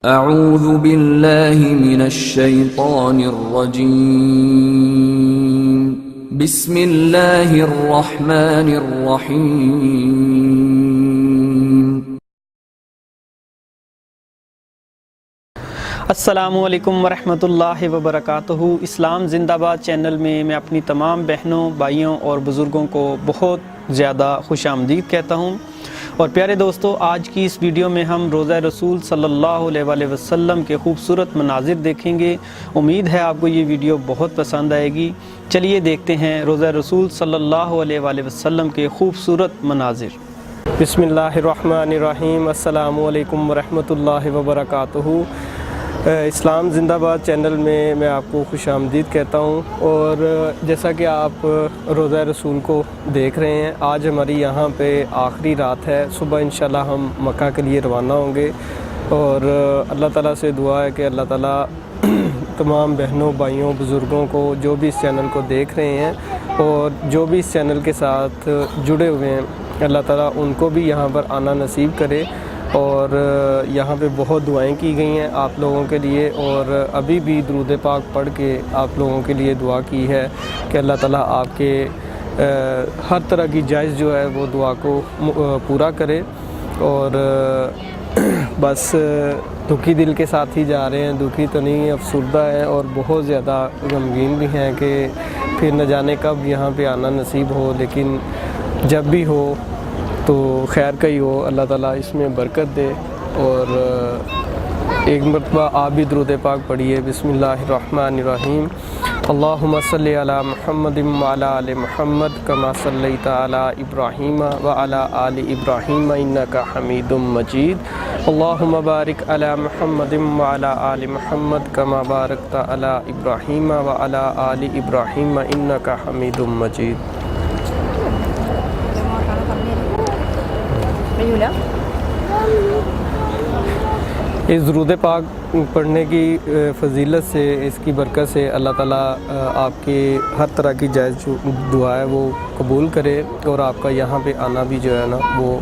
اعوذ باللہ من الشیطان الرجیم بسم اللہ الرحمن الرحیم۔ السلام علیکم ورحمۃ اللہ وبرکاتہ۔ اسلام زندہ باد چینل میں اپنی تمام بہنوں، بھائیوں اور بزرگوں کو بہت زیادہ خوش آمدید کہتا ہوں۔ اور پیارے دوستو، آج کی اس ویڈیو میں ہم روضہ رسول صلی اللہ علیہ وسلم کے خوبصورت مناظر دیکھیں گے۔ امید ہے آپ کو یہ ویڈیو بہت پسند آئے گی۔ چلیے دیکھتے ہیں روضہ رسول صلی اللہ علیہ وسلم کے خوبصورت مناظر۔ بسم اللہ الرحمن الرحیم۔ السلام علیکم ورحمۃ اللہ وبرکاتہ۔ اسلام زندہ باد چینل میں آپ کو خوش آمدید کہتا ہوں۔ اور جیسا کہ آپ روضہ رسول کو دیکھ رہے ہیں، آج ہماری یہاں پہ آخری رات ہے۔ صبح انشاءاللہ ہم مکہ کے لیے روانہ ہوں گے، اور اللہ تعالیٰ سے دعا ہے کہ اللہ تعالیٰ تمام بہنوں، بھائیوں، بزرگوں کو جو بھی اس چینل کو دیکھ رہے ہیں اور جو بھی اس چینل کے ساتھ جڑے ہوئے ہیں، اللہ تعالیٰ ان کو بھی یہاں پر آنا نصیب کرے۔ اور یہاں پہ بہت دعائیں کی گئی ہیں آپ لوگوں کے لیے، اور ابھی بھی درود پاک پڑھ کے آپ لوگوں کے لیے دعا کی ہے کہ اللہ تعالیٰ آپ کے ہر طرح کی جائز جو ہے وہ دعا کو پورا کرے۔ اور بس دکھی دل کے ساتھ ہی جا رہے ہیں، دکھی تو نہیں، افسردہ ہیں اور بہت زیادہ غمگین بھی ہیں کہ پھر نہ جانے کب یہاں پہ آنا نصیب ہو، لیکن جب بھی ہو تو خیر کا ہی ہو، اللہ تعالیٰ اس میں برکت دے۔ اور ایک مرتبہ آپ بھی درود پاک پڑھیے۔ بسم اللہ الرحمن الرحیم۔ اللہم صلی علی محمد وعلی آل محمد کما صلیت علی ابراہیم وعلی آل ابراہیم انک حمید مجید۔ اللہم بارک علی محمد وعلی آل محمد کما بارکت علی ابراہیم وعلی آل ابراہیم انک حمید مجید۔ اس درود پاک پڑھنے کی فضیلت سے، اس کی برکت سے اللہ تعالیٰ آپ کے ہر طرح کی جائز دعا ہے وہ قبول کرے، اور آپ کا یہاں پہ آنا بھی جو ہے نا وہ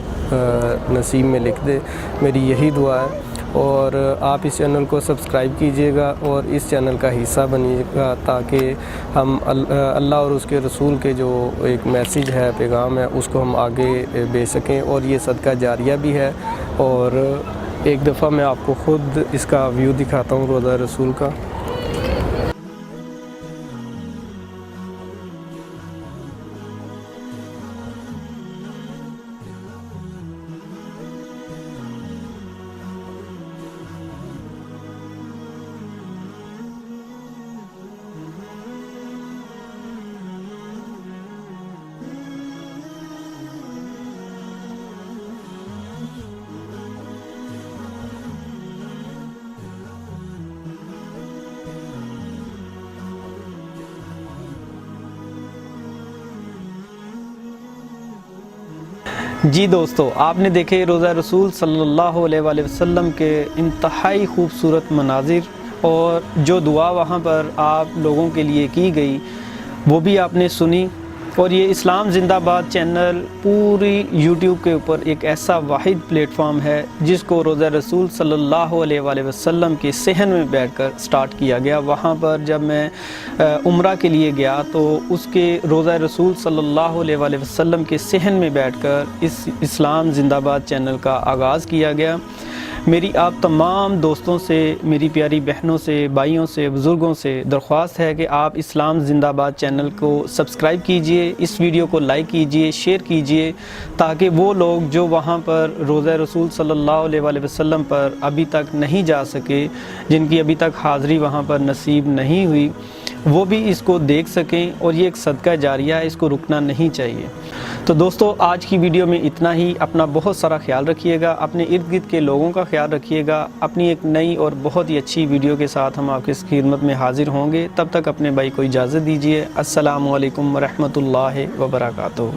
نصیب میں لکھ دے۔ میری یہی دعا ہے۔ اور آپ اس چینل کو سبسکرائب کیجئے گا اور اس چینل کا حصہ بنیے گا، تاکہ ہم اللہ اور اس کے رسول کے جو ایک میسیج ہے، پیغام ہے، اس کو ہم آگے بھیج سکیں۔ اور یہ صدقہ جاریہ بھی ہے۔ اور ایک دفعہ میں آپ کو خود اس کا ویو دکھاتا ہوں روضہ رسول کا۔ جی دوستو، آپ نے دیکھے روضہ رسول صلی اللہ علیہ وسلم کے انتہائی خوبصورت مناظر، اور جو دعا وہاں پر آپ لوگوں کے لیے کی گئی وہ بھی آپ نے سنی۔ اور یہ اسلام زندہ باد چینل پوری یوٹیوب کے اوپر ایک ایسا واحد پلیٹ فارم ہے جس کو روضہ رسول صلی اللہ علیہ وسلم کے صحن میں بیٹھ کر سٹارٹ کیا گیا۔ وہاں پر جب میں عمرہ کے لیے گیا تو اس کے روضہ رسول صلی اللہ علیہ وسلم کے صحن میں بیٹھ کر اس اسلام زندہ باد چینل کا آغاز کیا گیا۔ میری آپ تمام دوستوں سے، میری پیاری بہنوں سے، بھائیوں سے، بزرگوں سے درخواست ہے کہ آپ اسلام زندہ باد چینل کو سبسکرائب کیجئے، اس ویڈیو کو لائک کیجئے، شیئر کیجئے، تاکہ وہ لوگ جو وہاں پر روضہ رسول صلی اللہ علیہ وسلم پر ابھی تک نہیں جا سکے، جن کی ابھی تک حاضری وہاں پر نصیب نہیں ہوئی، وہ بھی اس کو دیکھ سکیں۔ اور یہ ایک صدقہ جاریہ ہے، اس کو رکنا نہیں چاہیے۔ تو دوستو، آج کی ویڈیو میں اتنا ہی۔ اپنا بہت سارا خیال رکھیے گا، اپنے ارد گرد کے لوگوں کا خیال رکھیے گا۔ اپنی ایک نئی اور بہت ہی اچھی ویڈیو کے ساتھ ہم آپ کی خدمت میں حاضر ہوں گے۔ تب تک اپنے بھائی کو اجازت دیجیے۔ السلام علیکم ورحمۃ اللہ وبرکاتہ۔